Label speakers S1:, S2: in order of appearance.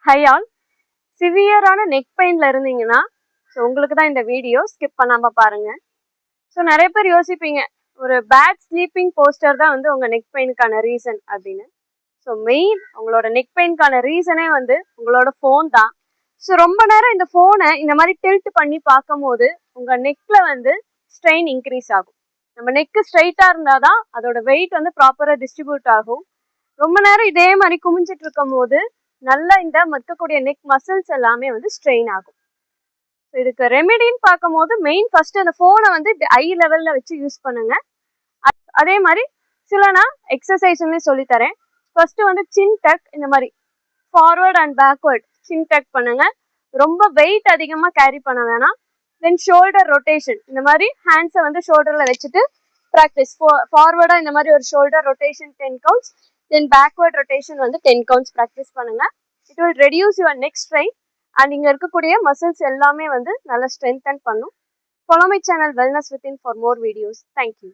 S1: Hi all, சிவியரான neck பெயின்ல இருந்தீங்கன்னா so உங்களுக்கு தான் இந்த வீடியோ ஸ்கிப் பண்ணாம பாருங்க. ஸோ நிறைய பேர் யோசிப்பீங்க ஒரு பேட் ஸ்லீப்பிங் போஸ்டர் தான் வந்து உங்க நெக் பெயினுக்கான ரீசன் அப்படின்னு. ஸோ மெயின் உங்களோட நெக் பெயினுக்கான ரீசனே வந்து உங்களோட ஃபோன் தான். ஸோ ரொம்ப நேரம் இந்த ஃபோனை இந்த மாதிரி டில்ட் பண்ணி பார்க்கும் போது உங்க நெக்ல வந்து ஸ்ட்ரெயின் இன்க்ரீஸ் ஆகும். நம்ம நெக்கு ஸ்ட்ரைட்டா இருந்தாதான் அதோட வெயிட் வந்து ப்ராப்பரா டிஸ்ட்ரிபியூட் ஆகும். ரொம்ப நேரம் இதே மாதிரி குமிஞ்சிட்டு இருக்கும் போது நல்லா இந்த மற்கக்கூடிய நெக் மசில்ஸ் எல்லாமே வந்து ஸ்ட்ரெயின் ஆகும். ஸோ இதுக்கு ரெமெடின்னு பார்க்கும் போது மெயின் ஃபர்ஸ்ட் அந்த ஃபோனை வந்து ஐ லெவல்ல வச்சு யூஸ் பண்ணுங்க. அதே மாதிரி சில நான் எக்ஸசைஸுமே சொல்லித்தரேன். ஃபர்ஸ்ட் வந்து சின் டக், இந்த மாதிரி ஃபார்வர்ட் அண்ட் பேக்வர்ட் சின் டக் பண்ணுங்க. ரொம்ப வெயிட் அதிகமா கேரி பண்ண வேணாம். தென் ஷோல்டர் ரொட்டேஷன், இந்த மாதிரி ஹேண்ட்ஸை வந்து ஷோல்டர்ல வச்சுட்டு ப்ராக்டிஸ். ஃபார்வர்டா இந்த மாதிரி ஒரு ஷோல்டர் ரொட்டேஷன் 10 கவுண்ட்ஸ், தென் பேக்வர்ட் ரொட்டேஷன் வந்து 10 கவுண்ட்ஸ் ப்ராக்டிஸ் பண்ணுங்க. It will reduce your neck strain and இங்க இருக்கக்கூடிய மசில்ஸ் எல்லாமே வந்து நல்லா ஸ்ட்ரென்தன் பண்ணும். Follow my channel Wellness Within for more videos. Thank you.